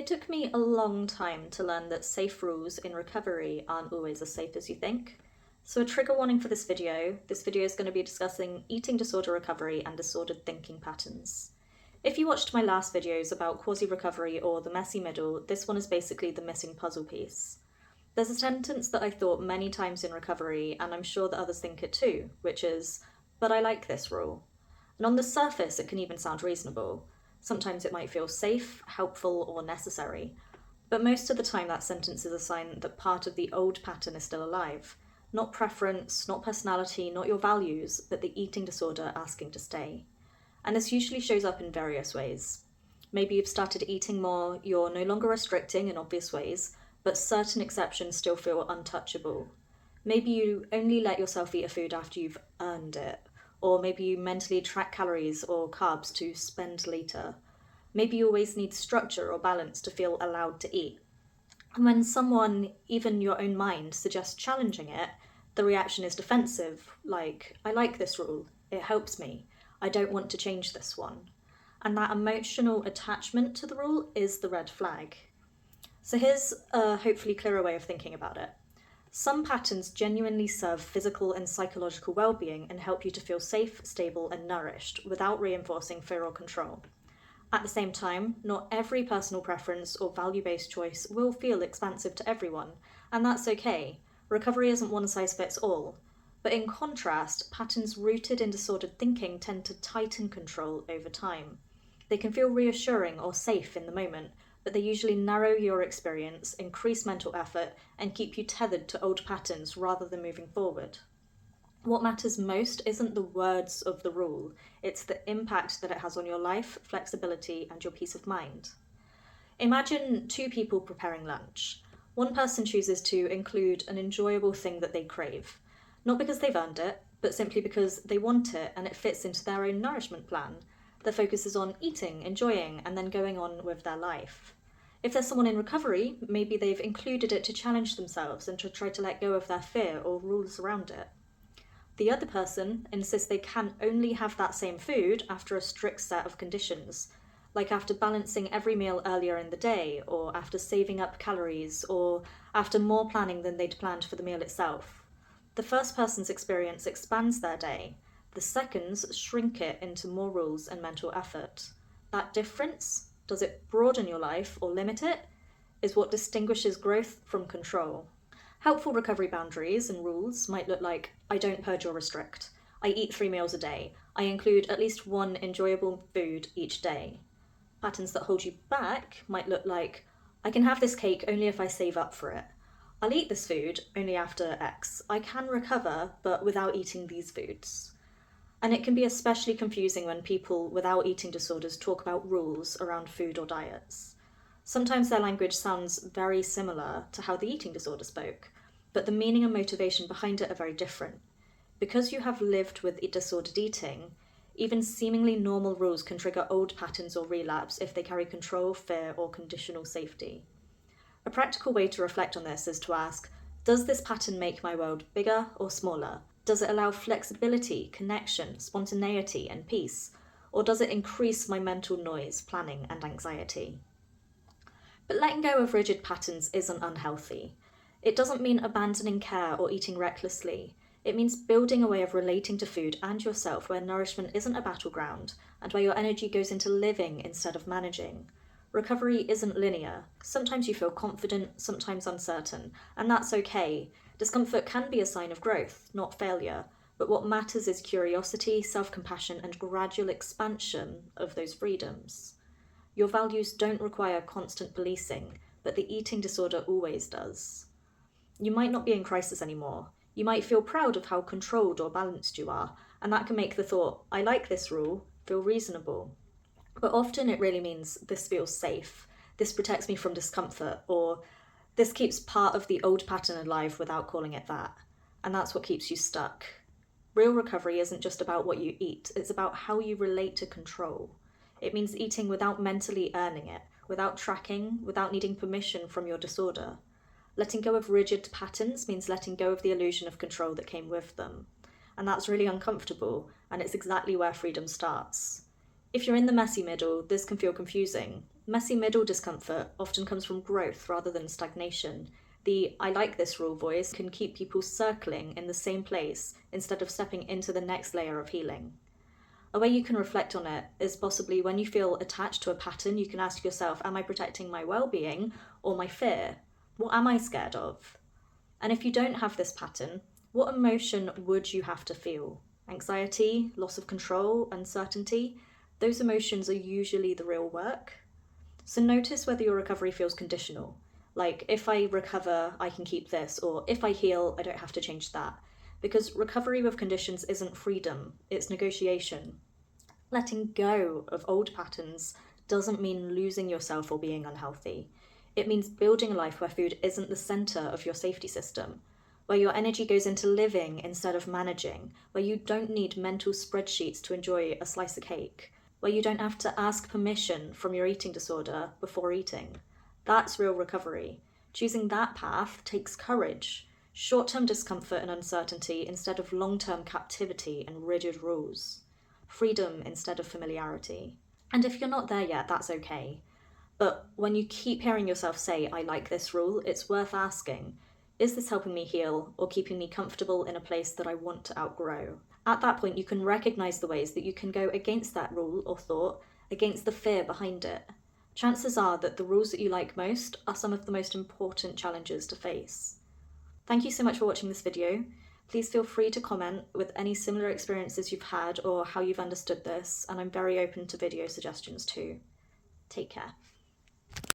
It took me a long time to learn that safe rules in recovery aren't always as safe as you think. So a trigger warning for this video. This video is going to be discussing eating disorder recovery and disordered thinking patterns. If you watched my last videos about quasi-recovery or the messy middle, this one is basically the missing puzzle piece. There's a sentence that I thought many times in recovery, and I'm sure that others think it too, which is, "But I like this rule." And on the surface, it can even sound reasonable. Sometimes it might feel safe, helpful, or necessary. But most of the time that sentence is a sign that part of the old pattern is still alive. Not preference, not personality, not your values, but the eating disorder asking to stay. And this usually shows up in various ways. Maybe you've started eating more, you're no longer restricting in obvious ways, but certain exceptions still feel untouchable. Maybe you only let yourself eat a food after you've earned it. Or maybe you mentally track calories or carbs to spend later. Maybe you always need structure or balance to feel allowed to eat. And when someone, even your own mind, suggests challenging it, the reaction is defensive, like, "I like this rule, it helps me, I don't want to change this one." And that emotional attachment to the rule is the red flag. So here's a hopefully clearer way of thinking about it. Some patterns genuinely serve physical and psychological well-being and help you to feel safe, stable, and nourished without reinforcing fear or control. At the same time, not every personal preference or value-based choice will feel expansive to everyone, and that's okay. Recovery isn't one size fits all. But in contrast, patterns rooted in disordered thinking tend to tighten control over time. They can feel reassuring or safe in the moment, but they usually narrow your experience, increase mental effort, and keep you tethered to old patterns rather than moving forward. What matters most isn't the words of the rule, it's the impact that it has on your life, flexibility, and your peace of mind. Imagine two people preparing lunch. One person chooses to include an enjoyable thing that they crave, not because they've earned it, but simply because they want it and it fits into their own nourishment plan. Their focus is on eating, enjoying, and then going on with their life. If there's someone in recovery, maybe they've included it to challenge themselves and to try to let go of their fear or rules around it. The other person insists they can only have that same food after a strict set of conditions, like after balancing every meal earlier in the day, or after saving up calories, or after more planning than they'd planned for the meal itself. The first person's experience expands their day. The second's shrink it into more rules and mental effort. That difference, does it broaden your life or limit it, is what distinguishes growth from control. Helpful recovery boundaries and rules might look like, I don't purge or restrict. I eat 3 meals a day. I include at least one enjoyable food each day. Patterns that hold you back might look like, I can have this cake only if I save up for it. I'll eat this food only after X. I can recover, but without eating these foods. And it can be especially confusing when people without eating disorders talk about rules around food or diets. Sometimes their language sounds very similar to how the eating disorder spoke, but the meaning and motivation behind it are very different. Because you have lived with disordered eating, even seemingly normal rules can trigger old patterns or relapse if they carry control, fear, or conditional safety. A practical way to reflect on this is to ask, does this pattern make my world bigger or smaller? Does it allow flexibility, connection, spontaneity, and peace? Or does it increase my mental noise, planning, and anxiety? But letting go of rigid patterns isn't unhealthy. It doesn't mean abandoning care or eating recklessly. It means building a way of relating to food and yourself where nourishment isn't a battleground and where your energy goes into living instead of managing. Recovery isn't linear. Sometimes you feel confident, sometimes uncertain, and that's okay. Discomfort can be a sign of growth, not failure, but what matters is curiosity, self-compassion, and gradual expansion of those freedoms. Your values don't require constant policing, but the eating disorder always does. You might not be in crisis anymore. You might feel proud of how controlled or balanced you are, and that can make the thought, I like this rule, feel reasonable. But often it really means this feels safe, this protects me from discomfort, or this keeps part of the old pattern alive without calling it that. And that's what keeps you stuck. Real recovery isn't just about what you eat, it's about how you relate to control. It means eating without mentally earning it, without tracking, without needing permission from your disorder. Letting go of rigid patterns means letting go of the illusion of control that came with them. And that's really uncomfortable, and it's exactly where freedom starts. If you're in the messy middle, this can feel confusing. Messy middle discomfort often comes from growth rather than stagnation. The "I like this rule" voice can keep people circling in the same place instead of stepping into the next layer of healing. A way you can reflect on it is possibly when you feel attached to a pattern, you can ask yourself, am I protecting my well-being or my fear? What am I scared of? And if you don't have this pattern, what emotion would you have to feel? Anxiety, loss of control, uncertainty? Those emotions are usually the real work. So notice whether your recovery feels conditional. Like, if I recover, I can keep this, or if I heal, I don't have to change that. Because recovery with conditions isn't freedom, it's negotiation. Letting go of old patterns doesn't mean losing yourself or being unhealthy. It means building a life where food isn't the centre of your safety system, where your energy goes into living instead of managing, where you don't need mental spreadsheets to enjoy a slice of cake, where you don't have to ask permission from your eating disorder before eating. That's real recovery. Choosing that path takes courage, short-term discomfort and uncertainty instead of long-term captivity and rigid rules. Freedom instead of familiarity. And if you're not there yet, that's okay. But when you keep hearing yourself say, I like this rule, it's worth asking, is this helping me heal or keeping me comfortable in a place that I want to outgrow? At that point, you can recognize the ways that you can go against that rule or thought, against the fear behind it. Chances are that the rules that you like most are some of the most important challenges to face. Thank you so much for watching this video. Please feel free to comment with any similar experiences you've had or how you've understood this, and I'm very open to video suggestions too. Take care.